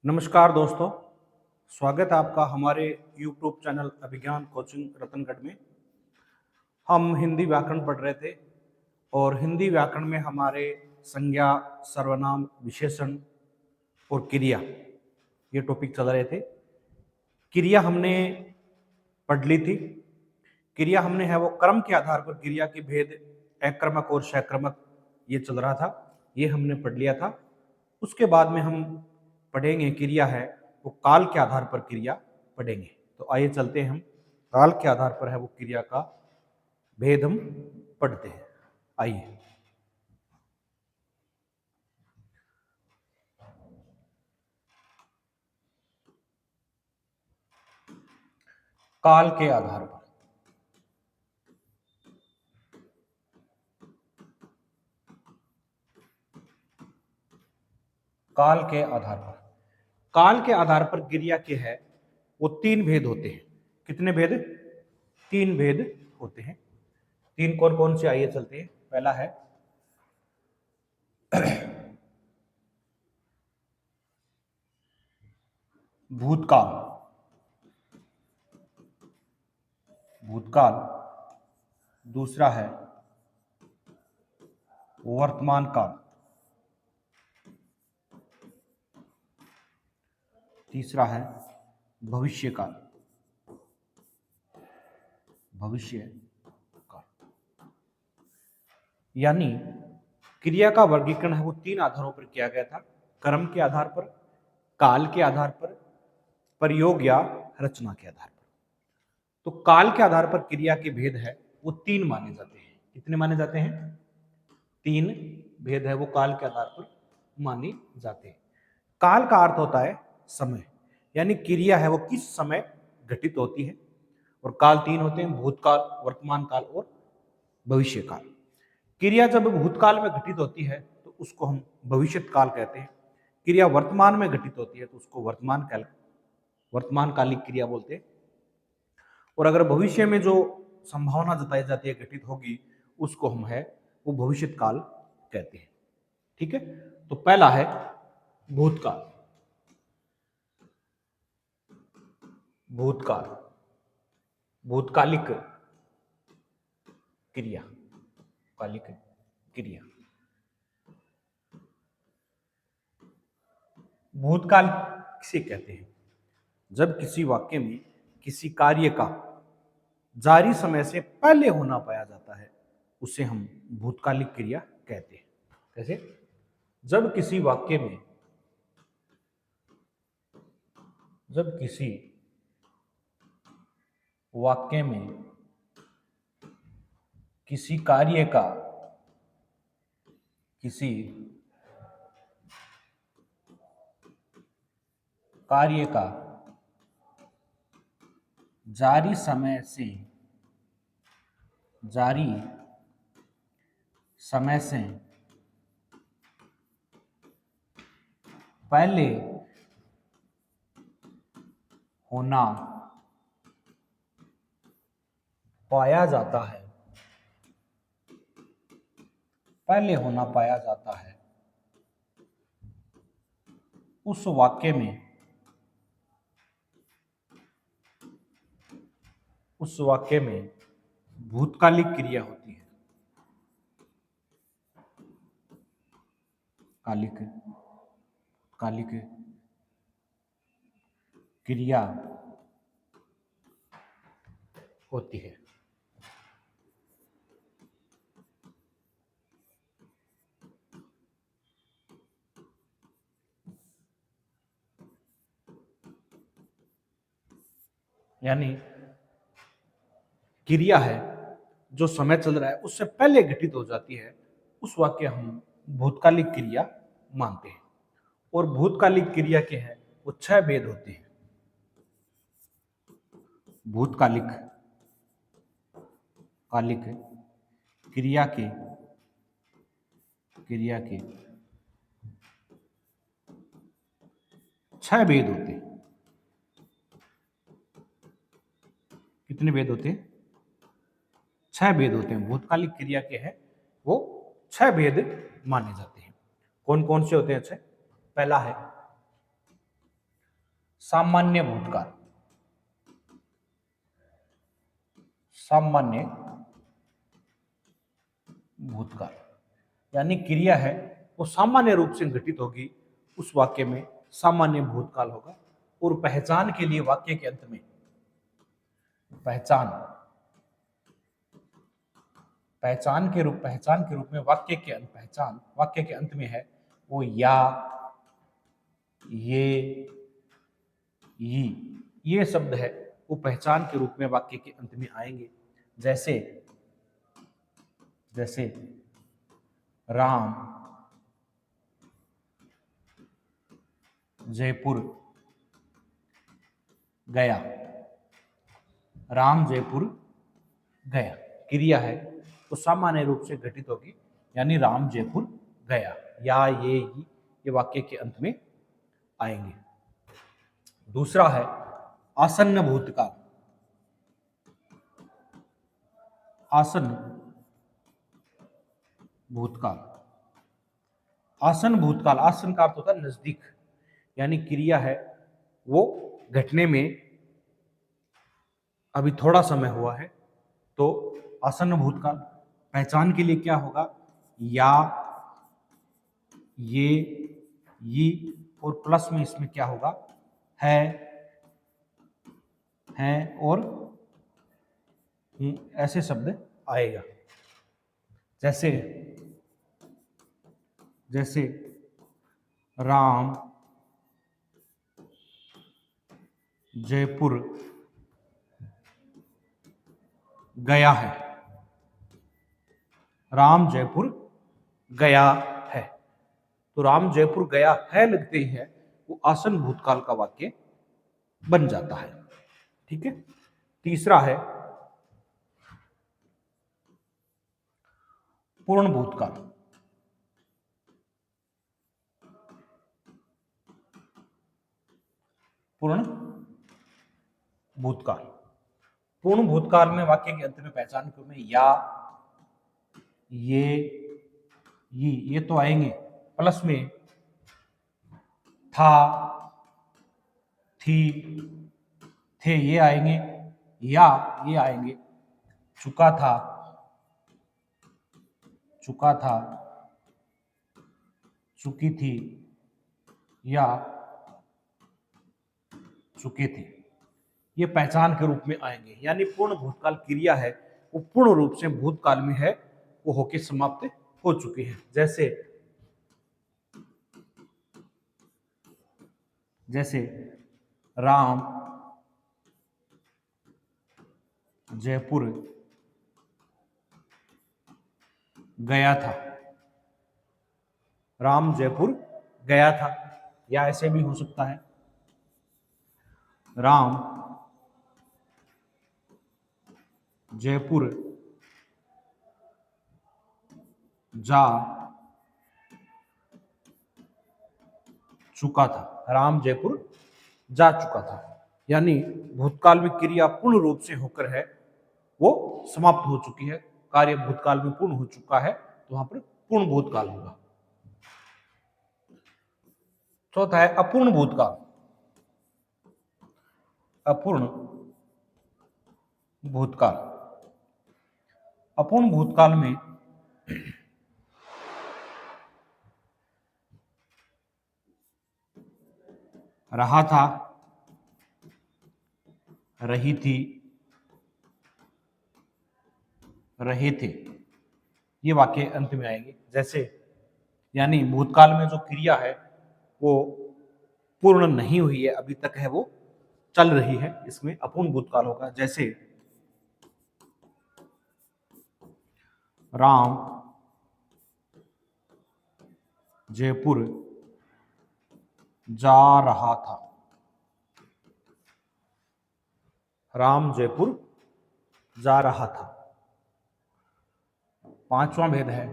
नमस्कार दोस्तों, स्वागत है आपका हमारे YouTube चैनल अभिज्ञान कोचिंग रतनगढ़ में। हम हिंदी व्याकरण पढ़ रहे थे और हिंदी व्याकरण में हमारे संज्ञा, सर्वनाम, विशेषण और क्रिया ये टॉपिक चल रहे थे। क्रिया हमने पढ़ ली थी। क्रिया हमने है वो क्रम के आधार पर क्रिया के भेद, अक्रमक और सक्रमक ये चल रहा था, ये हमने पढ़ लिया था। उसके बाद में हम पढ़ेंगे क्रिया है वो काल के आधार पर क्रिया पढ़ेंगे। तो आइए चलते हैं, हम काल के आधार पर है वो क्रिया का भेद हम पढ़ते हैं। आइए, काल के आधार पर काल के आधार पर क्रिया के है वो तीन भेद होते हैं। कितने भेद? तीन भेद होते हैं। तीन कौन कौन से? आइए चलते हैं। पहला है भूतकाल। दूसरा है वर्तमान काल। तीसरा है भविष्य काल। यानी क्रिया का वर्गीकरण है वो तीन आधारों पर किया गया था: क्रम के आधार पर, काल के आधार पर, प्रयोग या रचना के आधार पर। तो काल के आधार पर क्रिया के भेद है वो तीन माने जाते हैं। कितने माने जाते हैं? तीन भेद है वो काल के आधार पर माने जाते हैं। काल का अर्थ होता है समय, यानी क्रिया है वो किस समय घटित होती है। और काल तीन होते हैं: भूतकाल, वर्तमान काल और भविष्य काल। क्रिया जब भूतकाल में घटित होती है तो उसको हम भविष्यत काल कहते हैं। क्रिया वर्तमान में घटित होती है तो उसको वर्तमानकालिक क्रिया बोलते हैं। और अगर भविष्य में जो संभावना जताई जाती है घटित होगी, उसको हम है वो भविष्यत काल कहते हैं। ठीक है, तो पहला है भूतकाल। भूतकालिक क्रिया। भूतकाल किसे कहते हैं? जब किसी वाक्य में किसी कार्य का जारी समय से पहले होना पाया जाता है, उसे हम भूतकालिक क्रिया कहते हैं। कैसे? जब किसी वाक्य में किसी कार्य का जारी समय से पहले होना पाया जाता है, उस वाक्य में भूतकालिक क्रिया होती है। कालिक क्रिया होती है। यानी क्रिया है जो समय चल रहा है उससे पहले घटित हो जाती है, उस वाक्य हम भूतकालिक क्रिया मानते हैं। और भूतकालिक क्रिया के हैं वो 6 भेद होते हैं। भूतकालिक क्रिया के 6 भेद होते हैं। कितने भेद होते हैं? 6 भेद होते हैं। भूतकालिक क्रिया के हैं वो 6 भेद माने जाते हैं। कौन कौन से होते हैं? 6। पहला है सामान्य भूतकाल, सामान्य भूतकाल यानी क्रिया है वो सामान्य रूप से घटित होगी, उस वाक्य में सामान्य भूतकाल होगा। और पहचान के लिए वाक्य के अंत में पहचान पहचान के रूप में वाक्य के अंत में है वो या, ये शब्द है वो पहचान के रूप में वाक्य के अंत में आएंगे। जैसे राम जयपुर गया, राम जयपुर गया क्रिया है तो सामान्य रूप से घटित होगी, यानी राम जयपुर गया, या ये वाक्य के अंत में आएंगे। दूसरा है आसन्न भूतकाल, आसन्न भूतकाल, आसन्न भूतकाल, आसन्न का अर्थ होता है नजदीक, यानी क्रिया है वो घटने में अभी थोड़ा समय हुआ है, तो आसन्न भूतकाल। पहचान के लिए क्या होगा, या, ये और प्लस में इसमें क्या होगा, है और ऐसे शब्द आएगा। जैसे राम जयपुर गया है, राम जयपुर गया है, तो राम जयपुर गया है लगते ही है वो आसन्न भूतकाल का वाक्य बन जाता है। ठीक है। तीसरा है पूर्ण भूतकाल, पूर्ण भूतकाल। पूर्ण भूतकाल में वाक्य के अंत में पहचान के रूप में या, ये तो आएंगे, प्लस में था, थी, थे ये आएंगे, या ये आएंगे, चुका था, चुकी थी, या चुके थे, ये पहचान के रूप में आएंगे। यानी पूर्ण भूतकाल क्रिया है वो पूर्ण रूप से भूतकाल में है, वो होके समाप्त हो चुकी है। जैसे राम जयपुर गया था, राम जयपुर गया था, या ऐसे भी हो सकता है राम जयपुर जा चुका था, राम जयपुर जा चुका था। यानी भूतकाल में क्रिया पूर्ण रूप से होकर है वो समाप्त हो चुकी है, कार्य भूतकाल में पूर्ण हो चुका है, तो वहां पर पूर्ण भूतकाल होगा। चौथा है अपूर्ण भूतकाल, अपूर्ण भूतकाल। अपूर्ण भूतकाल में रहा था, रही थी, रहे थे, ये वाक्य अंत में आएंगे। जैसे यानी भूतकाल में जो क्रिया है वो पूर्ण नहीं हुई है, अभी तक है वो चल रही है, इसमें अपूर्ण भूतकाल होगा। जैसे राम जयपुर जा रहा था, राम जयपुर जा रहा था। पांचवा भेद है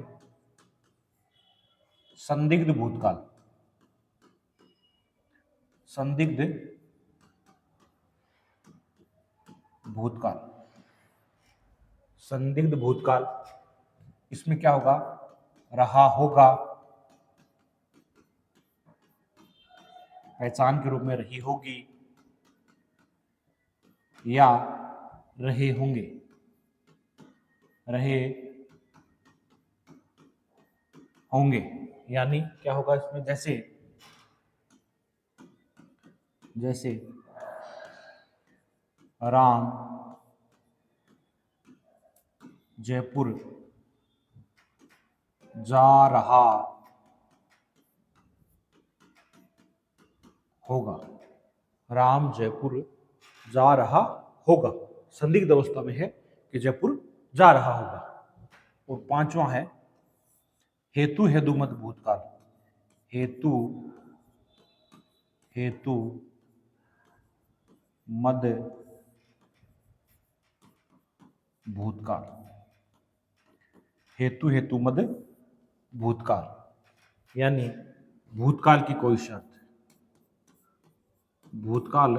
संदिग्ध भूतकाल, संदिग्ध भूतकाल, संदिग्ध भूतकाल। इसमें क्या होगा, रहा होगा, पहचान के रूप में रही होगी, या रहे होंगे, रहे होंगे। यानी क्या होगा इसमें, जैसे जैसे राम जयपुर जा रहा होगा, राम जयपुर जा रहा होगा, संदिग्ध अवस्था में है कि जयपुर जा रहा होगा। और पांचवा है हेतु हेतु मत भूतकाल, हेतु हेतु मद भूतकाल, हेतु हेतु मद भूतकाल। यानी भूतकाल की कोई शर्त, भूतकाल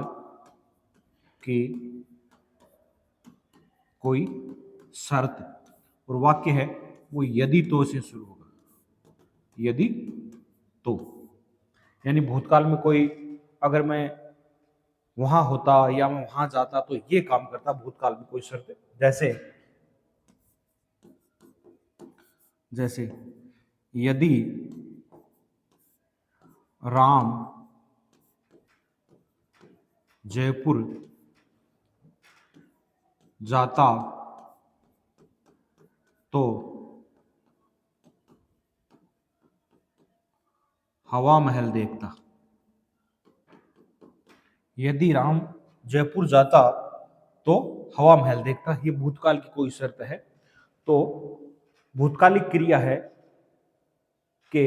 की कोई शर्त, और वाक्य है वो यदि तो से शुरू होगा, यदि तो। यानी भूतकाल में कोई, अगर मैं वहां होता या मैं वहां जाता तो ये काम करता, भूतकाल में कोई शर्त। जैसे जैसे यदि राम जयपुर जाता तो हवा महल देखता, यदि राम जयपुर जाता तो हवा महल देखता, ये भूतकाल की कोई शर्त है। तो भूतकालिक क्रिया है के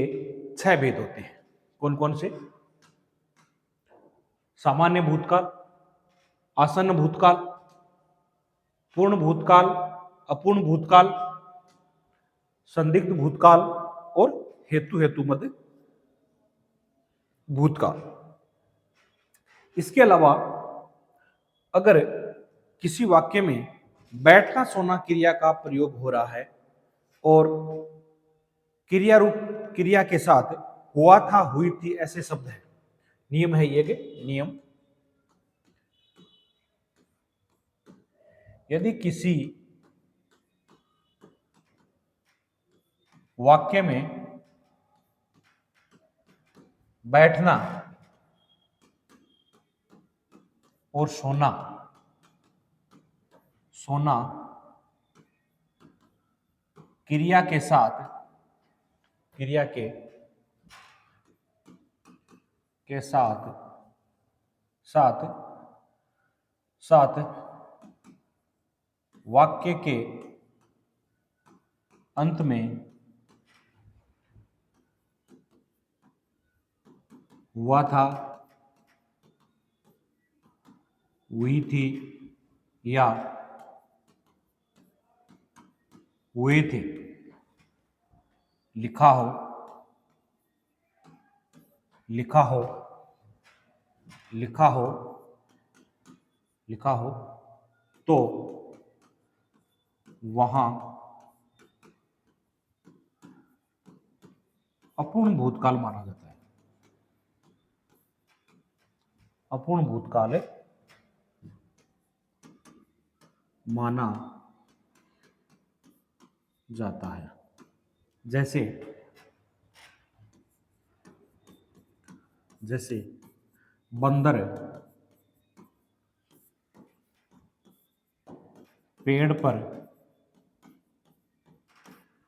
6 भेद होते हैं। कौन कौन से? सामान्य भूतकाल, आसन्न भूतकाल, पूर्ण भूतकाल, अपूर्ण भूतकाल, संदिग्ध भूतकाल और हेतु हेतु मद भूतकाल। इसके अलावा अगर किसी वाक्य में बैठना सोना क्रिया का प्रयोग हो रहा है और क्रिया रूप क्रिया के साथ हुआ था, हुई थी ऐसे शब्द हैं, नियम है ये कि नियम, यदि किसी वाक्य में बैठना और सोना, सोना क्रिया के साथ, क्रिया के साथ साथ साथ वाक्य के अंत में हुआ था, हुई थी या हुए थे लिखा हो, लिखा हो, लिखा हो, लिखा हो, तो वहां अपूर्ण भूतकाल माना जाता है, अपूर्ण भूतकाल माना जाता है। जैसे जैसे बंदर पेड़ पर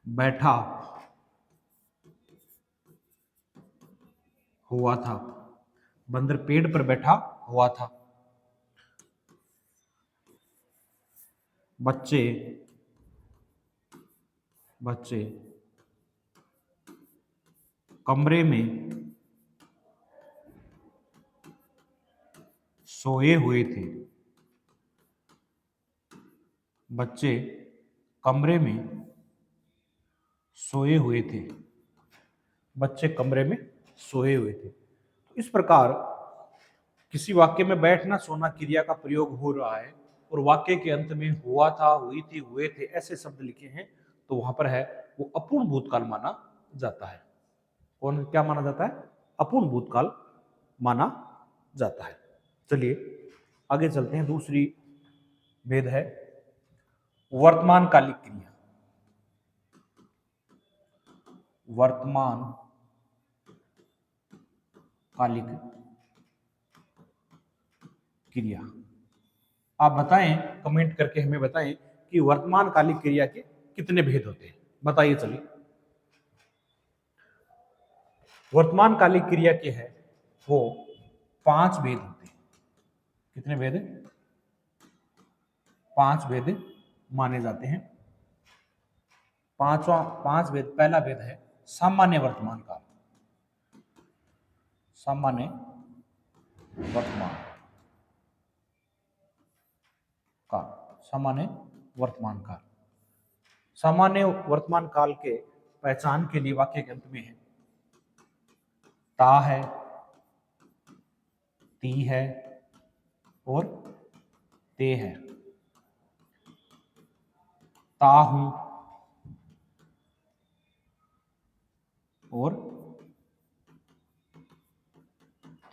बैठा हुआ था, बंदर पेड़ पर बैठा हुआ था। बच्चे बच्चे कमरे में सोए हुए थे, बच्चे कमरे में सोए हुए थे, बच्चे कमरे में सोए हुए थे। तो इस प्रकार किसी वाक्य में बैठना सोना क्रिया का प्रयोग हो रहा है और वाक्य के अंत में हुआ था, हुई थी, हुए थे ऐसे शब्द लिखे हैं, तो वहां पर है वो अपूर्ण भूतकाल माना जाता है। कौन क्या माना जाता है? अपूर्ण भूतकाल माना जाता है। चलिए आगे चलते हैं दूसरी भेद है वर्तमान कालिक क्रिया, वर्तमान कालिक क्रिया। आप बताएं, कमेंट करके हमें बताएं कि वर्तमान कालिक क्रिया के कितने भेद होते हैं, बताइए। चलिए, वर्तमान कालिक क्रिया के है वो 5 भेद होते हैं। कितने भेद? 5 भेद माने जाते हैं। 5 भेद। पहला भेद है सामान्य वर्तमान काल, सामान्य वर्तमान काल, सामान्य वर्तमान काल। सामान्य वर्तमान काल के पहचान के लिए वाक्य के अंत में है ता है, ती है और ते है। ता हूं और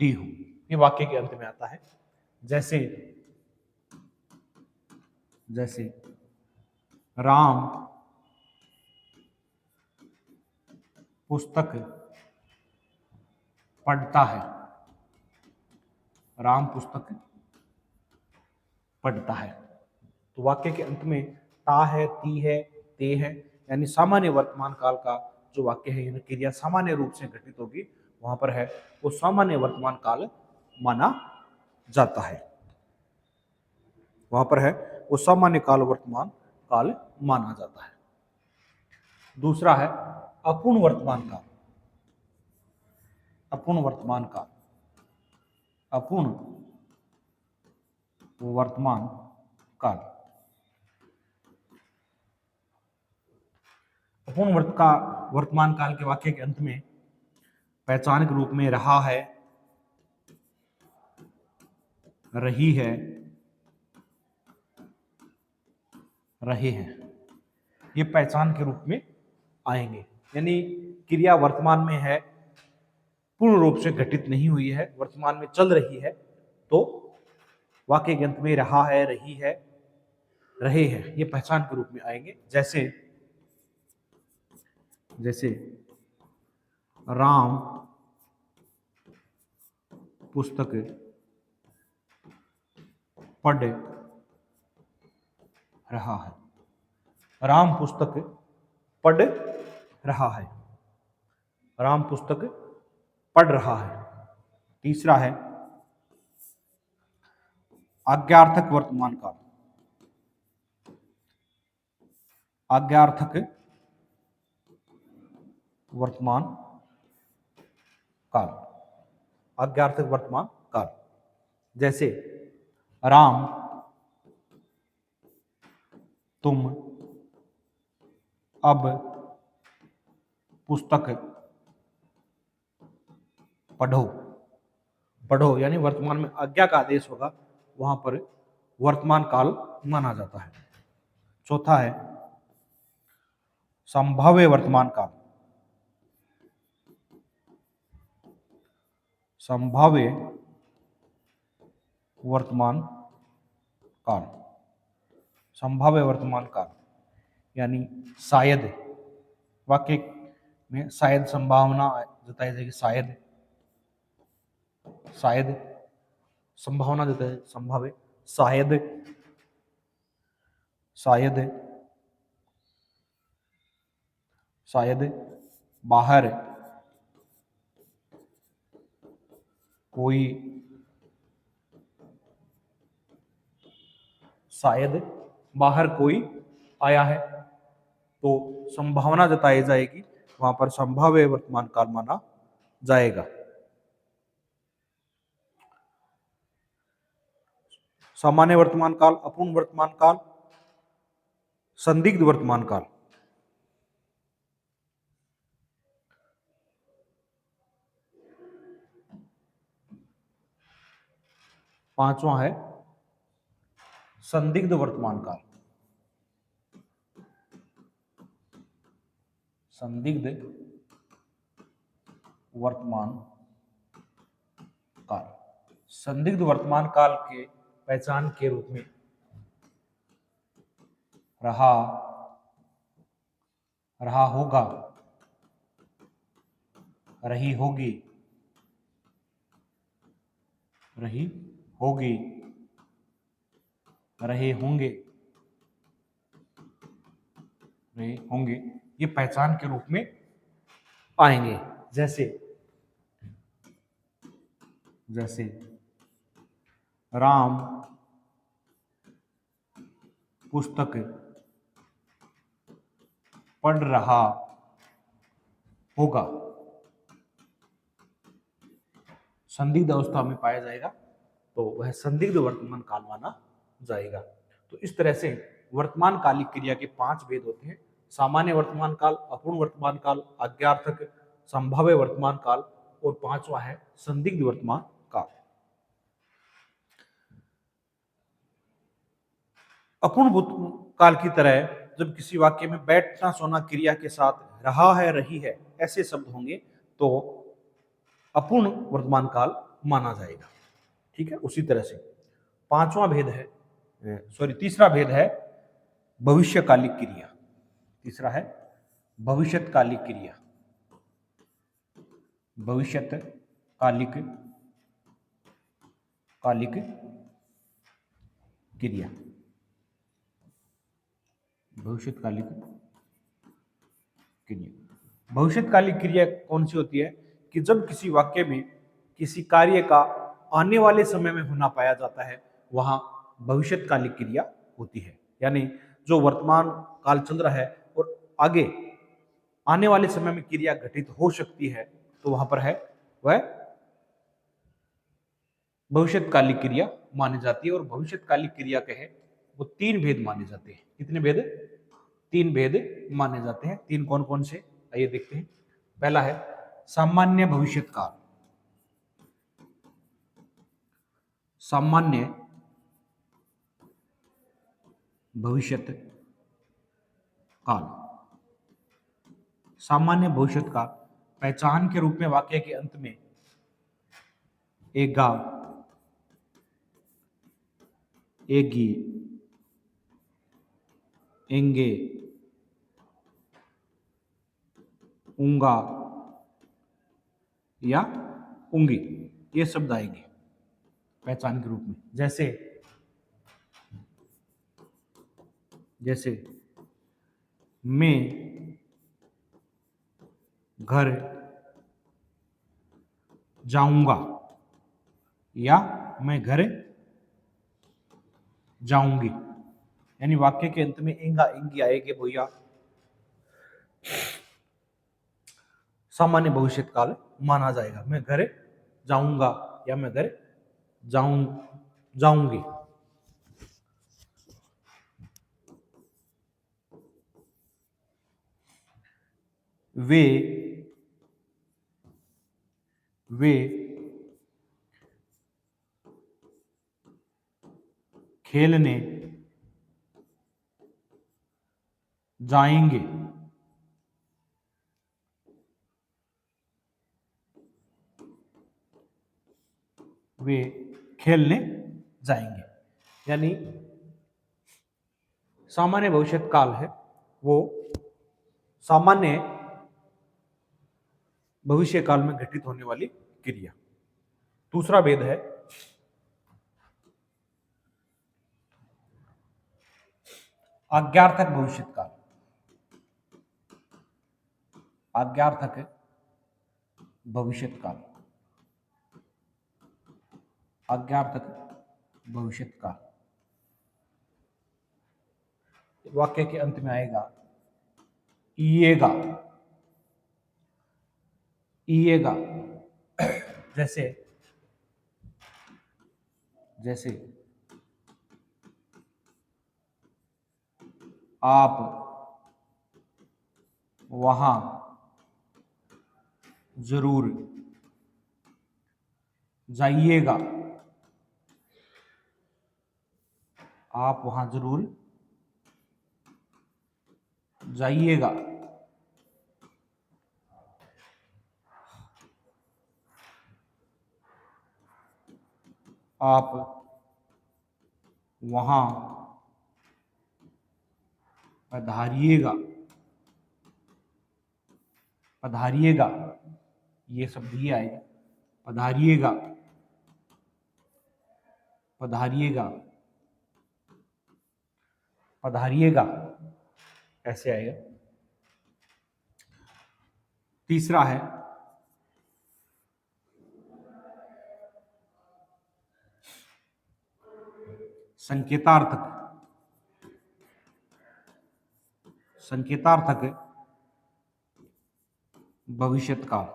ती हूं, ये वाक्य के अंत में आता है। जैसे जैसे राम पुस्तक पढ़ता है, राम पुस्तक पढ़ता है। तो वाक्य के अंत में ता है, ती है, ते है, यानी सामान्य वर्तमान काल का जो वाक्य है, यानी क्रिया सामान्य रूप से घटित होगी, वहां पर है वो सामान्य वर्तमान काल माना जाता है। वहां पर है वो सामान्य काल वर्तमान काल माना जाता है। दूसरा है अपूर्ण वर्तमान काल, अपूर्ण वर्तमान काल, अपूर्ण वर्तमान काल। अपूर्ण वर्तमान काल के वाक्य के अंत में पहचान के रूप में रहा है, रही है, रहे हैं, ये पहचान के रूप में आएंगे। यानी क्रिया वर्तमान में है, पूर्ण रूप से घटित नहीं हुई है, वर्तमान में चल रही है, तो वाक्य के अंत में रहा है, रही है, रहे हैं, ये पहचान के रूप में आएंगे। जैसे जैसे राम पुस्तक पढ़ रहा है, राम पुस्तक पढ़ रहा है, राम पुस्तक पढ़ रहा है। तीसरा है आज्ञार्थक वर्तमान काल, आज्ञार्थक वर्तमान काल, आज्ञार्थक वर्तमान काल। जैसे राम तुम अब पुस्तक पढ़ो, पढ़ो यानी वर्तमान में आज्ञा का आदेश होगा, वहां पर वर्तमान काल माना जाता है। चौथा है संभाव्य वर्तमान काल, संभाव्य वर्तमान काल, संभाव्य वर्तमान काल यानी शायद, वाक्य में शायद संभावना जताई जाएगी, शायद, शायद संभावना जताई, संभाव्य, शायद, शायद, शायद बाहर कोई, शायद बाहर कोई आया है, तो संभावना जताई जाएगी, वहां पर संभाव्य वर्तमान काल माना जाएगा। सामान्य वर्तमान काल, अपूर्ण वर्तमान काल, संदिग्ध वर्तमान काल। पांचवा है संदिग्ध वर्तमान काल, संदिग्ध वर्तमान काल। संदिग्ध वर्तमान काल के पहचान के रूप में रहा, रहा होगा, रही होगी, रही होगी, रहे होंगे, रहे होंगे, ये पहचान के रूप में आएंगे। जैसे जैसे राम पुस्तक पढ़ रहा होगा, संदिग्ध अवस्था में पाया जाएगा तो वह संदिग्ध वर्तमान काल माना जाएगा। तो इस तरह से वर्तमान कालिक क्रिया के 5 भेद होते हैं: सामान्य वर्तमान काल, अपूर्ण वर्तमान काल, आज्ञार्थक, संभाव्य वर्तमान काल और 5वां है संदिग्ध वर्तमान काल। अपूर्ण काल की तरह जब किसी वाक्य में बैठना सोना क्रिया के साथ रहा है, रही है ऐसे शब्द होंगे तो अपूर्ण वर्तमान काल माना जाएगा। ठीक है, उसी तरह से पांचवा भेद है, तीसरा भेद है भविष्यकालिक क्रिया। तीसरा है भविष्यकालिक क्रिया। भविष्यकालिक कालिक क्रिया, भविष्यकालिक क्रिया। भविष्यकालिक क्रिया कौन सी होती है कि जब किसी वाक्य में किसी कार्य का आने वाले समय में होना पाया जाता है वहां भविष्यकालिक क्रिया होती है। यानी जो वर्तमान काल चल रहा है और आगे आने वाले समय में क्रिया घटित हो सकती है तो वहां पर है वह भविष्यकालिक क्रिया मानी जाती है। और भविष्यकालिक क्रिया के है वो 3 भेद माने जाते हैं। कितने भेद? 3 भेद माने जाते हैं। 3 कौन कौन से, आइए देखते हैं। पहला है सामान्य भविष्यकाल। सामान्य भविष्यत काल। सामान्य भविष्यत काल पहचान के रूप में वाक्य के अंत में एगा, एगी, एंगे, उंगा या उंगी ये शब्द आएंगे पहचान के रूप में। जैसे जैसे मैं घर जाऊंगा या मैं घर जाऊंगी, यानी वाक्य के अंत में इंगा इंगी आएगी भैया, सामान्य भविष्यत काल माना जाएगा। मैं घर जाऊंगा या मैं घर जाऊंगी। वे खेलने जाएंगे। वे खेलने जाएंगे, यानी सामान्य भविष्यत काल है वो सामान्य भविष्य काल में घटित होने वाली क्रिया। दूसरा भेद है आज्ञार्थक भविष्यत काल। आज्ञार्थक भविष्यत काल। आज्ञार्थक भविष्यत काल वाक्य के अंत में आएगा ईएगा, ईएगा। जैसे जैसे आप वहां जरूर जाइएगा। आप वहां जरूर जाइएगा। आप वहां पधारिएगा, पधारिएगा, ये शब्द ही आएगा, पधारिएगा, पधारिएगा, पधारिएगा, ऐसे आएगा। तीसरा है संकेतार्थक, संकेतार्थक भविष्यत काल,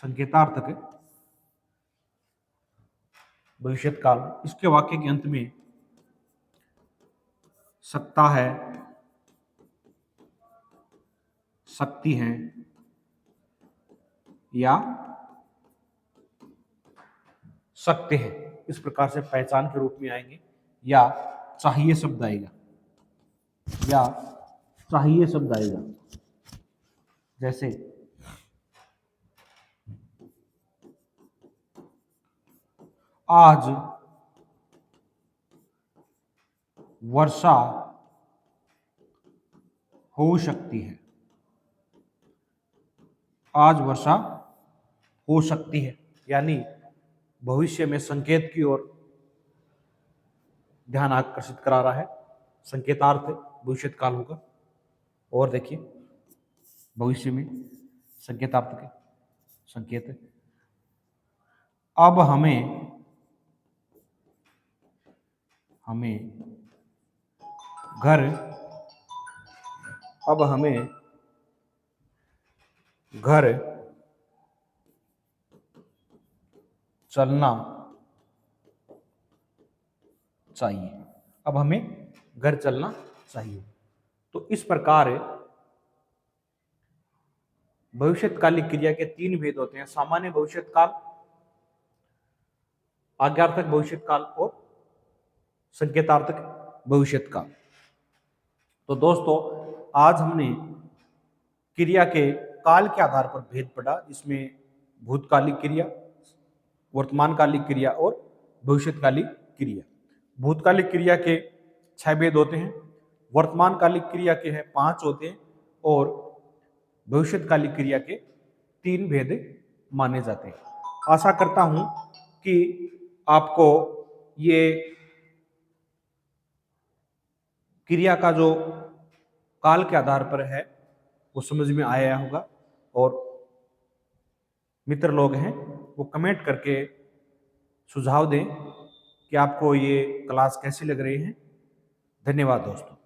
संकेतार्थक भविष्यत काल। इसके वाक्य के अंत में सकता है, सकती हैं या सकते हैं, इस प्रकार से पहचान के रूप में आएंगे, या चाहिए शब्द आएगा, या चाहिए शब्द आएगा। जैसे आज वर्षा हो सकती है, आज वर्षा हो सकती है, यानी भविष्य में संकेत की ओर ध्यान आकर्षित करा रहा है। संकेतार्थ भविष्यत काल होगा। और देखिए भविष्य में संकेतार्थ के संकेत, अब हमें घर, अब हमें घर चलना चाहिए, अब हमें घर चलना चाहिए। तो इस प्रकार भविष्यत्कालिक क्रिया के तीन भेद होते हैं: सामान्य भविष्यत्काल, आज्ञार्थक भविष्यत्काल और संकेतार्थक भविष्यत्काल। तो दोस्तों, आज हमने क्रिया के काल के आधार पर भेद पढ़ा, जिसमें भूतकालिक क्रिया, वर्तमानकालिक क्रिया और भविष्यत्कालिक क्रिया। भूतकालिक क्रिया के 6 भेद होते हैं, वर्तमानकालिक क्रिया के 5 होते हैं और भविष्यत्कालिक क्रिया के 3 भेद माने जाते हैं। आशा करता हूं कि आपको ये क्रिया का जो काल के आधार पर है वो समझ में आया होगा, और मित्र लोग हैं वो कमेंट करके सुझाव दें कि आपको ये क्लास कैसी लग रही है। धन्यवाद दोस्तों।